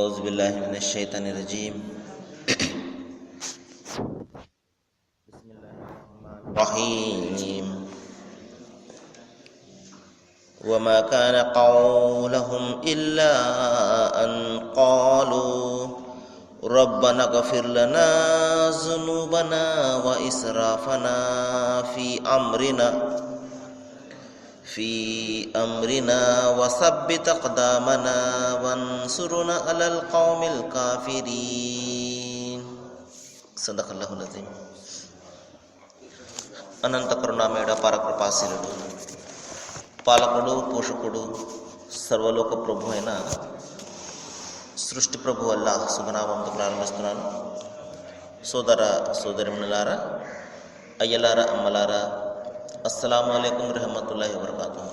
औज़ुबिल्लाहि मिनश्शैतानिर्रजीम। बिस्मिल्लाहिर्रहमानिर्रहीम। वमा कान क़ौलहुम इल्ला अन क़ालू रब्बना ग़फ़िर लना ज़ुनूबना व इसराफ़ना फ़ी अम्रिना वसब्बित अक़दामना वंसुरना अलल क़ौमिल काफ़िरीन। सदक़ल्लाहुल अज़ीम। అనంత కరుణామయుడ పరకృపాశీలుడు, పాలకుడు, పోషకుడు, సర్వలోక ప్రభు అయిన సృష్టి ప్రభు అల్లాహ్ శుభనామంతో ప్రారంభిస్తున్నాను. సోదర సోదరిమణులారా, అయ్యలారా, అమ్మలారా, అస్సలాము అలైకుం రహమతుల్లాహి వబరకాతుహు.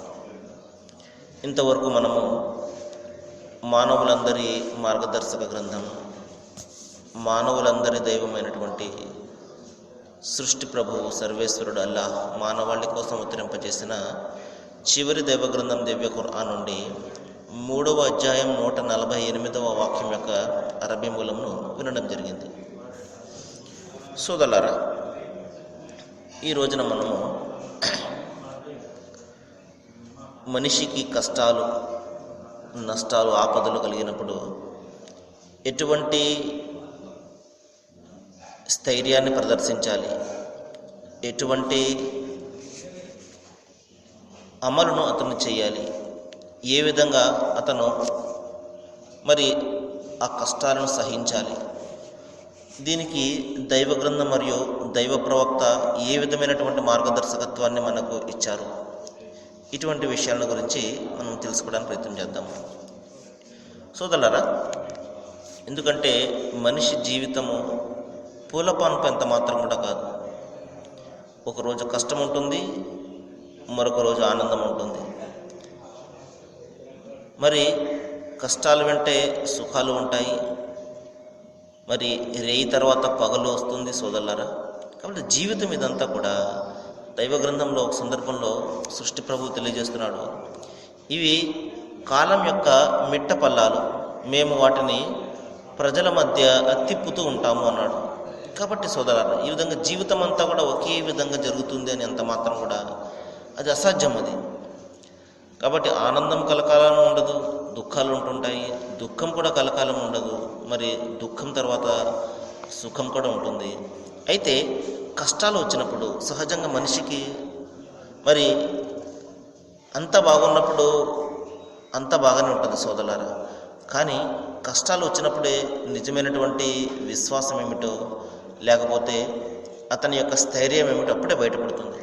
ఇంతవరకు మనము మానవులందరి మార్గదర్శక గ్రంథం, మానవులందరి దైవమైనటువంటి సృష్టి ప్రభువు సర్వేశ్వరుడు అల్లాహ్ మానవాళి కోసం ఉత్తరింపజేసిన చివరి దైవ గ్రంథం దివ్య ఖురాన్ నుండి 3వ అధ్యాయం 148వ వాక్యం యొక్క అరబీ మూలంను వినడం జరిగింది. సోదరులారా, ఈ రోజున మనము మనిషికి కష్టాలు, నష్టాలు, ఆపదలు కలిగినప్పుడు ఎటువంటి స్థైర్యాన్ని ప్రదర్శించాలి, ఎటువంటి అమలును అతను చేయాలి, ఏ విధంగా అతను మరి ఆ కష్టాలను సహించాలి, దీనికి దైవ గ్రంథం మరియు దైవ ప్రవక్త ఏ విధమైనటువంటి మార్గదర్శకత్వాన్ని మనకు ఇచ్చారు, ఇటువంటి విషయాల గురించి మనం తెలుసుకోవడానికి ప్రయత్నం చేద్దాం. సోదరులారా, ఎందుకంటే మనిషి జీవితము పూలపాన్పు ఎంత మాత్రం కూడా కాదు. ఒకరోజు కష్టం ఉంటుంది, మరొక రోజు ఆనందం ఉంటుంది. మరి కష్టాలు వెంటే సుఖాలు ఉంటాయి, మరి రేయి తర్వాత పగలు వస్తుంది సోదరులారా. కాబట్టి జీవితం ఇదంతా కూడా దైవ గ్రంథంలో ఒక సందర్భంలో సృష్టి ప్రభువు తెలియజేస్తున్నాడు, ఇవి కాలం యొక్క మిట్ట పల్లాలు, మేము వాటిని ప్రజల మధ్య తిప్పుతూ ఉంటాము అన్నాడు. కాబట్టి సోదరులారా, ఈ విధంగా జీవితం అంతా కూడా ఒకే విధంగా జరుగుతుంది అని ఎంత మాత్రం కూడా అది అసాధ్యం. అది కాబట్టి ఆనందం కలకాలం ఉండదు, దుఃఖాలు ఉంటుంటాయి, దుఃఖం కూడా కలకాలం ఉండదు, మరి దుఃఖం తర్వాత సుఖం కూడా ఉంటుంది. అయితే కష్టాలు వచ్చినప్పుడు సహజంగా మనిషికి మరి అంత బాగున్నప్పుడు అంత బాగానే ఉంటుంది సోదరులారా. కానీ కష్టాలు వచ్చినప్పుడే నిజమైనటువంటి విశ్వాసం ఏమిటో, లేకపోతే అతని యొక్క స్థైర్యం ఏమిటో అప్పుడే బయటపడుతుంది.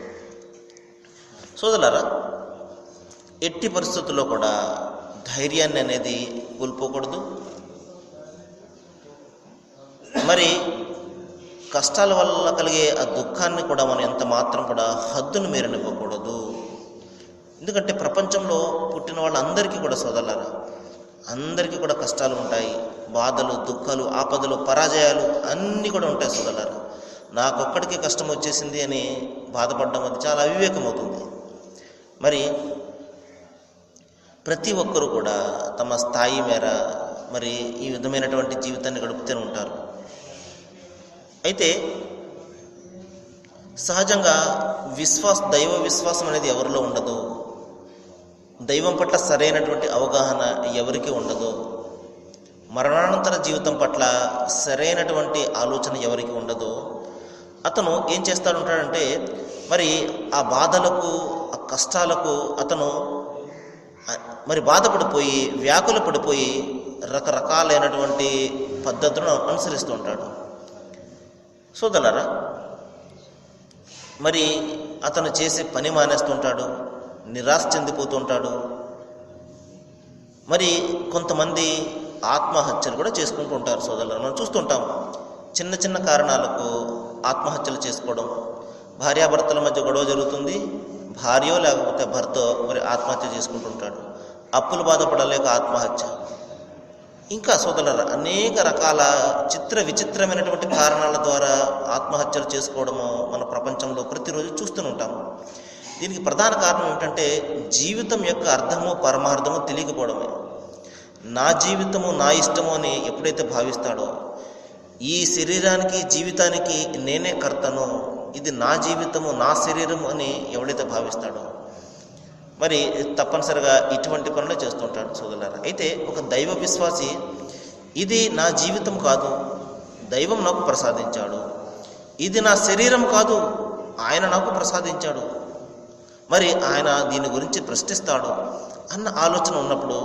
సోదరులారా, ఎట్టి పరిస్థితుల్లో కూడా ధైర్యాన్ని అనేది కోల్పోకూడదు. మరి కష్టాల వల్ల కలిగే ఆ దుఃఖాన్ని కూడా మనం ఎంత మాత్రం కూడా హద్దును మీరనివ్వకూడదు. ఎందుకంటే ప్రపంచంలో పుట్టిన వాళ్ళందరికీ కూడా సోదరులారా, అందరికీ కూడా కష్టాలు ఉంటాయి, బాధలు, దుఃఖాలు, ఆపదలు, పరాజయాలు అన్నీ కూడా ఉంటాయి సోదరులారా. నాకొక్కడికి కష్టం వచ్చేసింది అని బాధపడడం అది చాలా అవివేకం అవుతుంది. మరి ప్రతి ఒక్కరూ కూడా తమ స్థాయి మేర మరి ఈ విధమైనటువంటి జీవితాన్ని గడుపుతూనే ఉంటారు. అయితే సహజంగా దైవ విశ్వాసం అనేది ఎవరిలో ఉండదు, దైవం పట్ల సరైనటువంటి అవగాహన ఎవరికి ఉండదు, మరణానంతర జీవితం పట్ల సరైనటువంటి ఆలోచన ఎవరికి ఉండదు. అతను ఏం చేస్తాడు ఉంటాడంటే, మరి ఆ బాధలకు, ఆ కష్టాలకు అతను మరి బాధపడిపోయి, వ్యాకుల పడిపోయి రకరకాలైనటువంటి పద్ధతులను అనుసరిస్తూ ఉంటాడు. సోదరులారా, మరి అతను చేసే పని మానేస్తుంటాడు, నిరాశ చెందిపోతుంటాడు. మరి కొంతమంది ఆత్మహత్యలు కూడా చేసుకుంటూ ఉంటారు సోదరులారా. మనం చూస్తుంటాం, చిన్న చిన్న కారణాలకు ఆత్మహత్యలు చేసుకోవడం. భార్యాభర్తల మధ్య గొడవ జరుగుతుంది, భార్యో లేకపోతే భర్త మరి ఆత్మహత్య చేసుకుంటుంటాడు. అప్పులు బాధపడలేక ఆత్మహత్య. ఇంకా సోదరులారా, అనేక రకాల విచిత్రమైనటువంటి కారణాల ద్వారా ఆత్మహత్యలు చేసుకోవడము మన ప్రపంచంలో ప్రతిరోజు చూస్తూనే ఉంటాము. దీనికి ప్రధాన కారణం ఏమిటంటే జీవితం యొక్క అర్థము, పరమార్థము తెలియకపోవడమే. నా జీవితము నా ఇష్టము అని ఎప్పుడైతే భావిస్తాడో, ఈ శరీరానికి జీవితానికి నేనే కర్తను, ఇది నా జీవితము నా శరీరం అని ఎవడైతే భావిస్తాడో మరి తప్పనిసరిగా ఇటువంటి పనులు చేస్తుంటాడు సోదరులారా. అయితే ఒక దైవ విశ్వాసి ఇది నా జీవితం కాదు, దైవం నాకు ప్రసాదించాడు, ఇది నా శరీరం కాదు, ఆయన నాకు ప్రసాదించాడు, మరి ఆయన దీని గురించి ప్రశ్నిస్తాడు అన్న ఆలోచన ఉన్నప్పుడు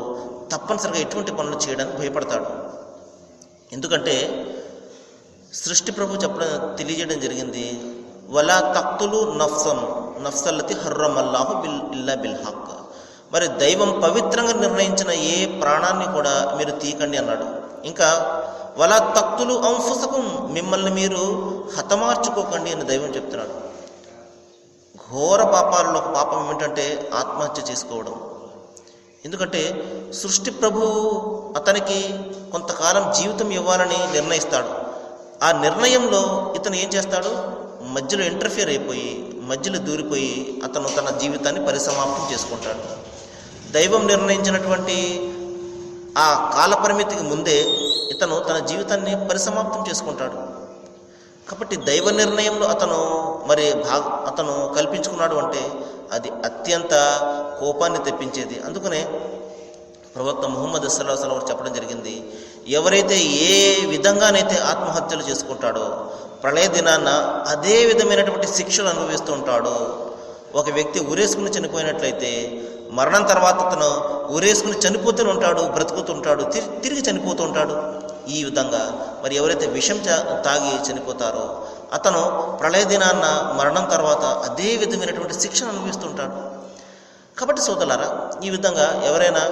తప్పనిసరిగా ఎటువంటి పనులు చేయడానికి భయపడతాడు. ఎందుకంటే సృష్టి ప్రభు తెలియజేయడం జరిగింది, వలా తక్తులు నఫ్సల్లతి హర్రమల్లాహు ఇల్లా బిల్ హక్. మరి దైవం పవిత్రంగా నిర్ణయించిన ఏ ప్రాణాన్ని కూడా మీరు తీయకండి అన్నాడు. ఇంకా వలా తక్తులు అంఫుసకుం, మిమ్మల్ని మీరు హతమార్చుకోకండి అని దైవం చెప్తున్నాడు. ఘోర పాపాలలో ఒక పాపం ఏమిటంటే ఆత్మహత్య చేసుకోవడం. ఎందుకంటే సృష్టి ప్రభు అతనికి కొంతకాలం జీవితం ఇవ్వాలని నిర్ణయిస్తాడు. ఆ నిర్ణయంలో ఇతను ఏం చేస్తాడు, మధ్యలో ఇంటర్ఫియర్ అయిపోయి మధ్యలో దూరిపోయి అతను తన జీవితాన్ని పరిసమాప్తం చేసుకుంటాడు. దైవం నిర్ణయించినటువంటి ఆ కాలపరిమితికి ముందే ఇతను తన జీవితాన్ని పరిసమాప్తం చేసుకుంటాడు. కాబట్టి దైవ నిర్ణయంలో అతను కల్పించుకున్నాడు అంటే అది అత్యంత కోపాన్ని తెప్పించేది. అందుకనే ప్రవక్త ముహమ్మద్ సల్లల్లాహు అలైహి వసల్లం చెప్పడం జరిగింది, ఎవరైతే ఏ విధంగానైతే ఆత్మహత్యలు చేసుకుంటాడో ప్రళయ దినాన అదే విధమైనటువంటి శిక్షలు అనుభవిస్తూ ఉంటాడు. ఒక వ్యక్తి ఉరేసుకుని చనిపోయినట్లయితే మరణం తర్వాత అతను ఉరేసుకుని చనిపోతూనే ఉంటాడు, బ్రతుకుతుంటాడు, తిరిగి చనిపోతూ ఉంటాడు. ఈ విధంగా మరి ఎవరైతే విషం తాగి చనిపోతారో అతను ప్రళయ దినాన్న మరణం తర్వాత అదే విధమైనటువంటి శిక్షను అనుభవిస్తుంటాడు. కాబట్టి సోదరులారా, ఈ విధంగా ఎవరైనా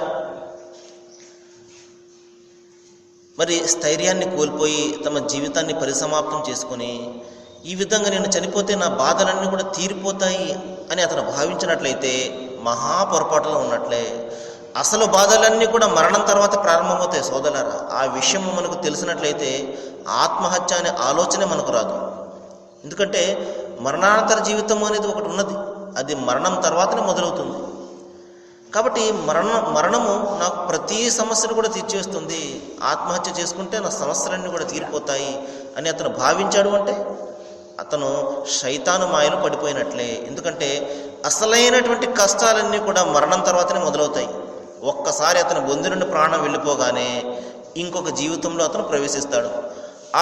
మరి స్థైర్యాన్ని కోల్పోయి తమ జీవితాన్ని పరిసమాప్తం చేసుకొని ఈ విధంగా నేను చనిపోతే నా బాధలన్నీ కూడా తీరిపోతాయి అని అతను భావించినట్లయితే మహా పొరపాటులో ఉన్నట్లే. అసలు బాధలన్నీ కూడా మరణం తర్వాత ప్రారంభమవుతాయి సోదరులారా. ఆ విషయం మనకు తెలిసినట్లయితే ఆత్మహత్య అనే ఆలోచనే మనకు రాదు. ఎందుకంటే మరణానంతర జీవితం అనేది ఒకటి ఉన్నది, అది మరణం తర్వాతనే మొదలవుతుంది. కాబట్టి మరణము నాకు ప్రతి సమస్యను కూడా తీర్చేస్తుంది, ఆత్మహత్య చేసుకుంటే నా సమస్యలన్నీ కూడా తీరిపోతాయి అని అతను భావించాడు అంటే అతను శైతాను మాయలు పడిపోయినట్లే. ఎందుకంటే అసలైనటువంటి కష్టాలన్నీ కూడా మరణం తర్వాతనే మొదలవుతాయి. ఒక్కసారి అతని బొంది నుండి ప్రాణం వెళ్ళిపోగానే ఇంకొక జీవితంలో అతను ప్రవేశిస్తాడు.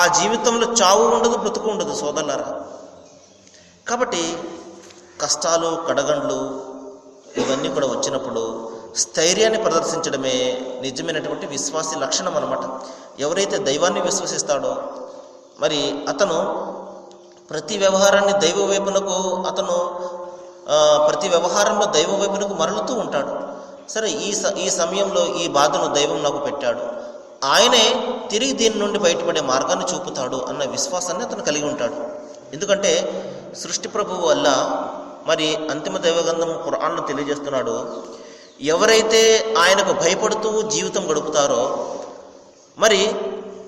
ఆ జీవితంలో చావు ఉండదు, బ్రతుకు ఉండదు సోదరులారా. కాబట్టి కష్టాలు కడగండ్లు ఇవన్నీ కూడా వచ్చినప్పుడు స్థైర్యాన్ని ప్రదర్శించడమే నిజమైనటువంటి విశ్వాసి లక్షణం అన్నమాట. ఎవరైతే దైవాన్ని విశ్వసిస్తాడో మరి అతను ప్రతి వ్యవహారాన్ని దైవ వైపునకు ప్రతి వ్యవహారంలో దైవ వైపునకు మరలుతూ ఉంటాడు. సరే, ఈ సమయంలో ఈ బాధను దైవం నాకు పెట్టాడు, ఆయనే తిరిగి దీని నుండి బయటపడే మార్గాన్ని చూపుతాడు అన్న విశ్వాసాన్ని అతను కలిగి ఉంటాడు. ఎందుకంటే సృష్టి ప్రభువు వల్ల మరి అంతిమ దైవగ్రంథం ఖురాన్లో తెలియజేస్తున్నాడు, ఎవరైతే ఆయనకు భయపడుతూ జీవితం గడుపుతారో మరి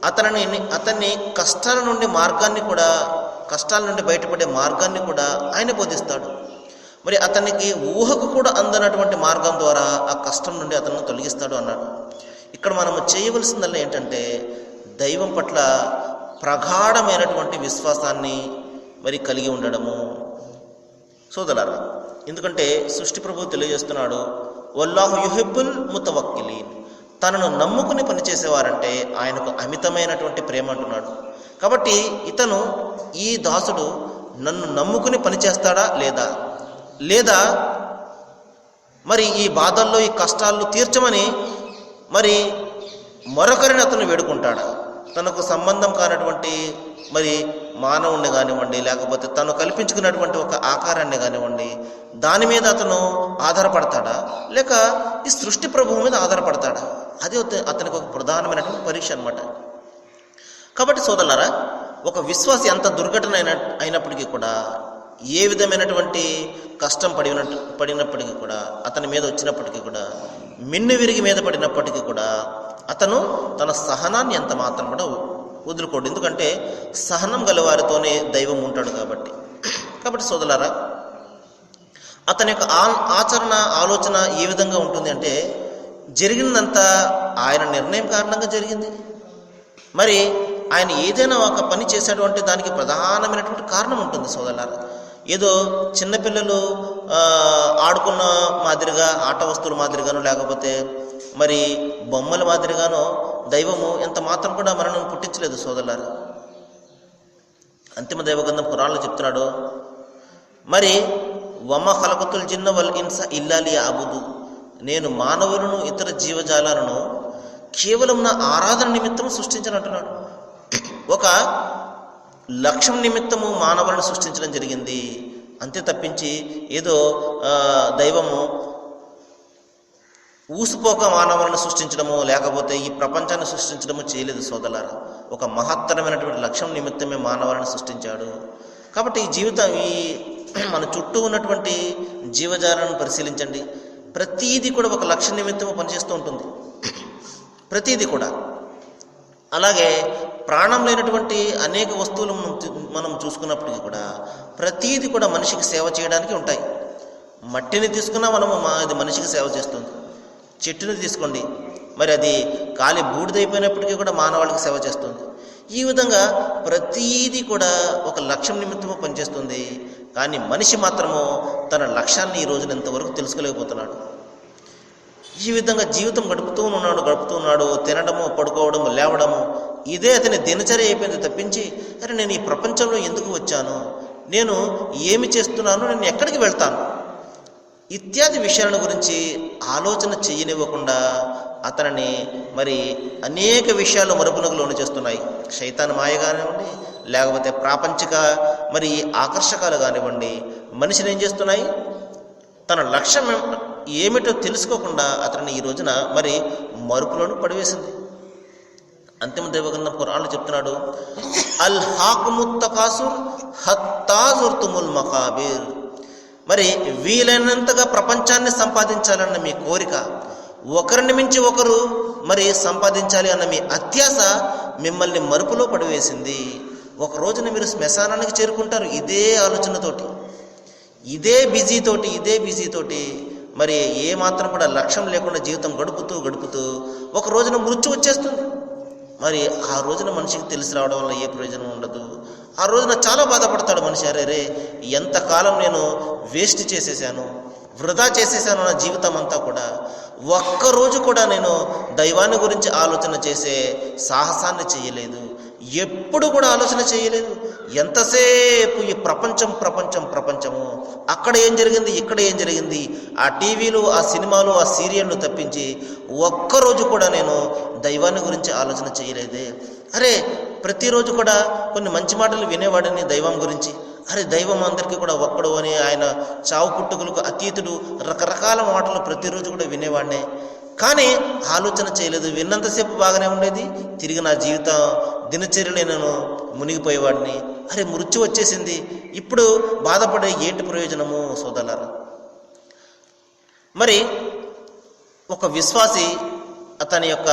అతన్ని కష్టాల నుండి బయటపడే మార్గాన్ని కూడా ఆయన బోధిస్తాడు. మరి అతనికి ఊహకు కూడా అందనటువంటి మార్గం ద్వారా ఆ కష్టం నుండి అతన్ని తొలగిస్తాడు అన్నాడు. ఇక్కడ మనము చేయవలసిందల్లా ఏంటంటే దైవం పట్ల ప్రగాఢమైనటువంటి విశ్వాసాన్ని మరి కలిగి ఉండడము సోదరులారా. ఎందుకంటే సృష్టి ప్రభువు తెలియజేస్తున్నాడు, వల్లాహు యుహిబ్బుల్ ముతవక్కిలీన్, తనను నమ్ముకుని పనిచేసేవారంటే ఆయనకు అమితమైనటువంటి ప్రేమ అంటున్నాడు. కాబట్టి ఈ దాసుడు నన్ను నమ్ముకుని పనిచేస్తాడా లేదా మరి ఈ బాధల్లో ఈ కష్టాలను తీర్చమని మరి మరొకరిని అతను వేడుకుంటాడా? తనకు సంబంధం కానటువంటి మరి మానవుణ్ణి కానివ్వండి, లేకపోతే తను కల్పించుకున్నటువంటి ఒక ఆకారాన్ని కానివ్వండి, దాని మీద అతను ఆధారపడతాడా లేక ఈ సృష్టి ప్రభువు మీద ఆధారపడతాడా? అది అతనికి ఒక ప్రధానమైనటువంటి పరీక్ష అన్నమాట. కాబట్టి సోదరులారా, ఒక విశ్వాసి ఎంత దుర్ఘటన అయినప్పటికీ కూడా, ఏ విధమైనటువంటి కష్టం పడినప్పటికీ కూడా, అతని మీద వచ్చినప్పటికీ కూడా, మిన్ను విరిగి మీద పడినప్పటికీ కూడా అతను తన సహనాన్ని ఎంత మాత్రం కూడా వదులుకోడు. ఎందుకంటే సహనం గలవారితోనే దైవం ఉంటాడు కాబట్టి సోదరులారా, అతని యొక్క ఆచరణ ఆలోచన ఏ విధంగా ఉంటుంది అంటే, జరిగిందంతా ఆయన నిర్ణయం కారణంగా జరిగింది. మరి ఆయన ఏదైనా ఒక పని చేశాడు అంటే దానికి ప్రధానమైనటువంటి కారణం ఉంటుంది సోదరులారా. ఏదో చిన్నపిల్లలు ఆడుకున్న మాదిరిగా, ఆట వస్తువుల మాదిరిగానో లేకపోతే మరి బొమ్మల మాదిరిగానో దైవము ఎంత మాత్రం కూడా మనల్ని పుట్టించలేదు సోదరులారా. అంతిమ దైవగ్రంథం ఖురాన్లో చెప్తున్నాడు, మరి వమ ఖలకతుల్ జిన్న వల్ ఇన్స ఇల్లా లియఅబుదు, నేను మానవులను ఇతర జీవజాలాలను కేవలం నా ఆరాధన నిమిత్తం సృష్టించనంటున్నాడు. ఒక లక్ష్యం నిమిత్తము మానవులను సృష్టించడం జరిగింది, అంతే తప్పించి ఏదో దైవము ఊసిపోక మానవులను సృష్టించడము లేకపోతే ఈ ప్రపంచాన్ని సృష్టించడము చేయలేదు సోదరులారా. ఒక మహత్తరమైనటువంటి లక్ష్యం నిమిత్తమే మానవులను సృష్టించాడు. కాబట్టి ఈ మన చుట్టూ ఉన్నటువంటి జీవజాలను పరిశీలించండి. ప్రతీది కూడా ఒక లక్ష్య నిమిత్తము పనిచేస్తూ ఉంటుంది, ప్రతీది కూడా. అలాగే ప్రాణం లేనటువంటి అనేక వస్తువులు మనం చూసుకున్నప్పటికీ కూడా ప్రతీది కూడా మనిషికి సేవ చేయడానికి ఉంటాయి. మట్టిని తీసుకున్నా మనము అది మనిషికి సేవ చేస్తుంది. చెట్టుని తీసుకోండి, మరి అది కాలి బూడిదైపోయినప్పటికీ కూడా మానవాళికి సేవ చేస్తుంది. ఈ విధంగా ప్రతీది కూడా ఒక లక్ష్యం నిమిత్తము పనిచేస్తుంది. కానీ మనిషి మాత్రము తన లక్ష్యాన్ని ఈ రోజున ఎంతవరకు తెలుసుకోలేకపోతున్నాడు. ఈ విధంగా జీవితం గడుపుతూ ఉన్నాడు. తినడము, పడుకోవడము, లేవడము, ఇదే అతని దినచర్య అయిపోయింది తప్పించి అరే నేను ఈ ప్రపంచంలో ఎందుకు వచ్చాను, నేను ఏమి చేస్తున్నాను, నేను ఎక్కడికి వెళ్తాను ఇత్యాది విషయాల గురించి ఆలోచన చేయనివ్వకుండా అతనిని మరి అనేక విషయాలు మరుపునకు లోను చేస్తున్నాయి. శైతాన్ మాయ కానివ్వండి, లేకపోతే ప్రాపంచిక మరి ఆకర్షకాలు కానివ్వండి, మనిషిని ఏం చేస్తున్నాయి, తన లక్ష్యం ఏమిటో తెలుసుకోకుండా అతన్ని ఈ రోజున మరి మరుపులోను పడివేసింది. అంతిమ దైవగ్రంథం ఖురాన్లో చెప్తున్నాడు, అల్ హాకుముత్ తకాసుర్ హత్తా జుర్తుముల్ మకాబిర్, మరి వీలైనంతగా ప్రపంచాన్ని సంపాదించాలన్న మీ కోరిక, ఒకరిని మించి ఒకరు మరి సంపాదించాలి అన్న మీ అత్యాస మిమ్మల్ని మరుపులో పడివేసింది. ఒక రోజున మీరు శ్మశానానికి చేరుకుంటారు ఇదే ఆలోచనతోటి, ఇదే బిజీతోటి మరి ఏమాత్రం కూడా లక్ష్యం లేకుండా జీవితం గడుపుతూ ఒక రోజున మృత్యు వచ్చేస్తుంది. మరి ఆ రోజున మనిషికి తెలిసి రావడం వల్ల ఏ ప్రయోజనం ఉండదు. ఆ రోజున చాలా బాధపడతాడు మనిషి, అరే ఎంతకాలం నేను వేస్ట్ చేసేసాను, వృధా చేసేసాను నా జీవితం అంతా కూడా. ఒక్కరోజు కూడా నేను దైవాన్ని గురించి ఆలోచన చేసే సాహసాన్ని చేయలేదు, ఎప్పుడు కూడా ఆలోచన చేయలేదు. ఎంతసేపు ఈ ప్రపంచము, అక్కడ ఏం జరిగింది, ఇక్కడ ఏం జరిగింది, ఆ టీవీలు, ఆ సినిమాలు, ఆ సీరియళ్ళు తప్పించి ఒక్కరోజు కూడా నేను దైవాన్ని గురించి ఆలోచన చేయలేదే. అరే ప్రతిరోజు కూడా కొన్ని మంచి మాటలు వినేవాడిని దైవం గురించి. అరే దైవం అందరికీ కూడా ఒక్కడు అని, ఆయన చావు పుట్టుకలకు అతీతుడు, రకరకాల మాటలు ప్రతిరోజు కూడా వినేవాడినే. కానీ ఆలోచన చేయలేదు. విన్నంతసేపు బాగానే ఉండేది, తిరిగి నా జీవితం దినచర్యలో నేను మునిగిపోయేవాడిని. అరే మృత్యు వచ్చేసింది, ఇప్పుడు బాధపడే ఏంటి ప్రయోజనము సోదరులారా. మరి ఒక విశ్వాసి అతని యొక్క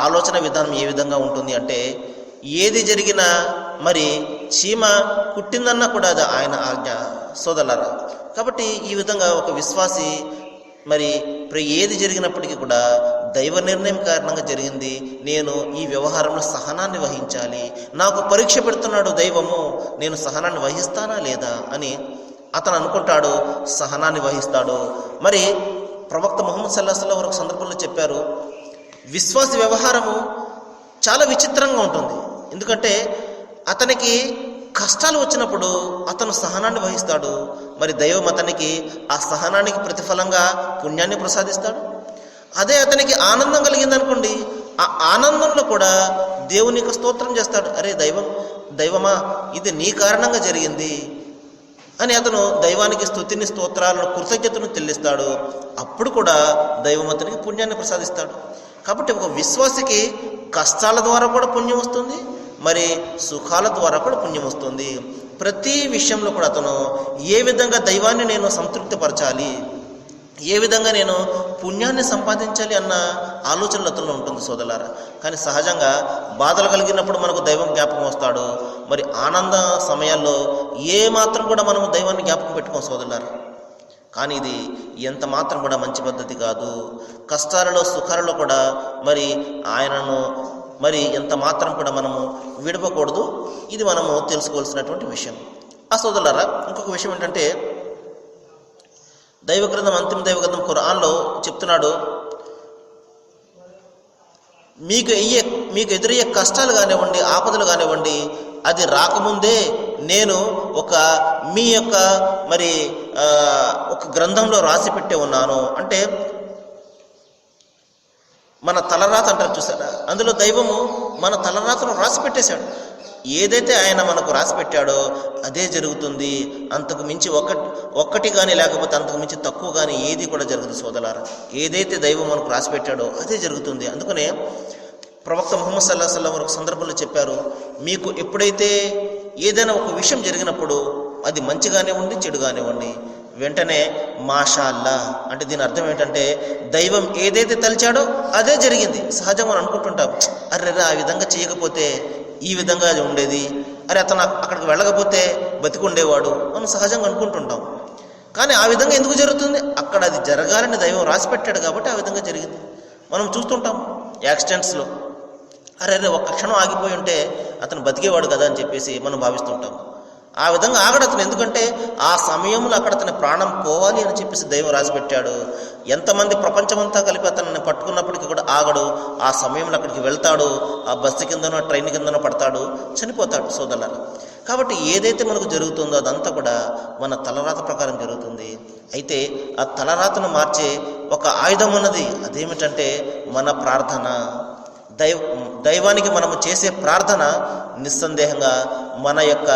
ఆలోచన విధానం ఏ విధంగా ఉంటుంది అంటే, ఏది జరిగినా మరి చీమ కుట్టిందన్నా కూడా అది ఆయన ఆజ్ఞ సోదరులారా. కాబట్టి ఈ విధంగా ఒక విశ్వాసి మరి ఏది జరిగినప్పటికీ కూడా దైవ నిర్ణయం కారణంగా జరిగింది, నేను ఈ వ్యవహారంలో సహనాన్ని వహించాలి, నాకు పరీక్ష పెడుతున్నాడు దైవము, నేను సహనాన్ని వహిస్తానా లేదా అని అతను అనుకుంటాడు, సహనాన్ని వహిస్తాడు. మరి ప్రవక్త ముహమ్మద్ సల్లల్లాహు అలైహి వసల్లం ఒక సందర్భంలో చెప్పారు, విశ్వాసి వ్యవహారము చాలా విచిత్రంగా ఉంటుంది. ఎందుకంటే అతనికి కష్టాలు వచ్చినప్పుడు అతను సహనాన్ని వహిస్తాడు, మరి దైవం అతనికి ఆ సహనానికి ప్రతిఫలంగా పుణ్యాన్ని ప్రసాదిస్తాడు. అదే అతనికి ఆనందం కలిగిందనుకోండి, ఆ ఆనందంలో కూడా దేవునికి స్తోత్రం చేస్తాడు. అరే దైవమా ఇది నీ కారణంగా జరిగింది అని అతను దైవానికి స్తుతిని, స్తోత్రాలను, కృతజ్ఞతను చెల్లిస్తాడు. అప్పుడు కూడా దైవం అతనికి పుణ్యాన్ని ప్రసాదిస్తాడు. కాబట్టి ఒక విశ్వాసికి కష్టాల ద్వారా కూడా పుణ్యం వస్తుంది, మరి సుఖాల ద్వారా కూడా పుణ్యం వస్తుంది. ప్రతి విషయంలో కూడా అతను ఏ విధంగా దైవాన్ని నేను సంతృప్తిపరచాలి, ఏ విధంగా నేను పుణ్యాన్ని సంపాదించాలి అన్న ఆలోచనలు అతనిలో ఉంటుంది సోదరులారా. కానీ సహజంగా బాధలు కలిగినప్పుడు మనకు దైవం జ్ఞాపకం వస్తాడు, మరి ఆనంద సమయాల్లో ఏ మాత్రం కూడా మనము దైవాన్ని జ్ఞాపకం పెట్టుకోం సోదరులారా. కానీ ఇది ఎంత మాత్రం కూడా మంచి పద్ధతి కాదు. కష్టాలలో సుఖాలలో కూడా మరి ఆయనను మరి ఎంత మాత్రం కూడా మనము విడవకూడదు. ఇది మనము తెలుసుకోవాల్సినటువంటి విషయం. ఆ సోదరులారా, ఇంకొక విషయం ఏంటంటే దైవగ్రంథం, అంతిమ దైవగ్రంథం ఖురాన్లో చెప్తున్నాడు, మీకు ఎదురయ్యే కష్టాలు కానివ్వండి, ఆపదలు కానివ్వండి, అది రాకముందే నేను మీ యొక్క మరి ఒక గ్రంథంలో రాసి పెట్టి ఉన్నాను. అంటే మన తలరాత అంటారు చూసారా, అందులో దైవము మన తలరాతను రాసి పెట్టేశాడు. ఏదైతే ఆయన మనకు రాసి పెట్టాడో అదే జరుగుతుంది. అంతకు మించి ఒక్కటి కానీ లేకపోతే అంతకు మించి తక్కువ కానీ ఏది కూడా జరగదు సోదరులారా. ఏదైతే దైవం మనకు రాసి పెట్టాడో అదే జరుగుతుంది. అందుకనే ప్రవక్త ముహమ్మద్ సల్లల్లాహు అలైహి వసల్లం ఒక సందర్భంలో చెప్పారు, మీకు ఎప్పుడైతే ఏదైనా ఒక విషయం జరిగినప్పుడు అది మంచి కానివ్వండి, చెడు కానివ్వండి, వెంటనే మాషా అల్లా అంటే దీని అర్థం ఏంటంటే దైవం ఏదైతే తలిచాడో అదే జరిగింది. సహజంగా మనం అనుకుంటుంటాం, అరే ఆ విధంగా చేయకపోతే ఈ విధంగా అది ఉండేది, అరే అతను అక్కడికి వెళ్ళకపోతే బతికుండేవాడు, మనం సహజంగా అనుకుంటుంటాం. కానీ ఆ విధంగా ఎందుకు జరుగుతుంది? అక్కడ అది జరగాలని దైవం రాసి పెట్టాడు కాబట్టి ఆ విధంగా జరిగింది. మనం చూస్తుంటాం యాక్సిడెంట్స్లో, అరే ఒక్క క్షణం ఆగిపోయి ఉంటే అతను బతికేవాడు కదా అని చెప్పేసి మనం భావిస్తుంటాం. ఆ విధంగా ఆగడు అతను, ఎందుకంటే ఆ సమయంలో అక్కడ అతని ప్రాణం పోవాలి అని చెప్పేసి దైవం రాసి పెట్టాడు. ఎంతమంది ప్రపంచమంతా కలిపి అతన్ని పట్టుకున్నప్పటికీ కూడా ఆగడు. ఆ సమయంలో అక్కడికి వెళ్తాడు, ఆ బస్సు కిందనో ట్రైన్ కిందనో పడతాడు, చనిపోతాడు సోదరులారా. కాబట్టి ఏదైతే మనకు జరుగుతుందో అదంతా కూడా మన తలరాత ప్రకారం జరుగుతుంది. అయితే ఆ తలరాతను మార్చే ఒక ఆయుధం ఉన్నది, అదేమిటంటే మన ప్రార్థన. దైవానికి మనము చేసే ప్రార్థన నిస్సందేహంగా మన యొక్క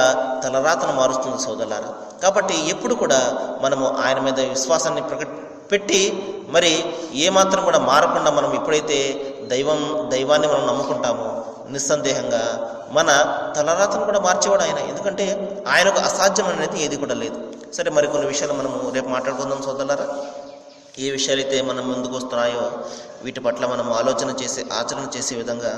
తలరాతను మారుస్తుంది సోదరులారా. కాబట్టి ఎప్పుడు కూడా మనము ఆయన మీద విశ్వాసాన్ని పెట్టి మరి ఏమాత్రం కూడా మారకుండా మనం ఎప్పుడైతే దైవాన్ని మనం నమ్ముకుంటామో నిస్సందేహంగా మన తలరాతను కూడా మార్చేవాడు ఆయన. ఎందుకంటే ఆయనకు అసాధ్యం అనేది ఏది కూడా లేదు. సరే, మరికొన్ని విషయాలు మనము రేపు మాట్లాడుకుందాం సోదరులారా. ఏ విషయాలైతే మనం ముందుకు వస్తున్నాయో వీటి పట్ల మనం ఆచరణ చేసే విధంగా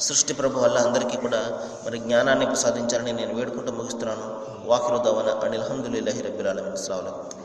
సృష్టి ప్రభు వల్ల అందరికీ కూడా మరి జ్ఞానాన్ని ప్రసాదించాలని నేను వేడుకుంటూ ముగిస్తున్నాను. వాఖిరు దవానా అనిల్ హమ్దులిల్లాహి రబ్బిల్ ఆలమీన్. అస్సలాము అలైకుం.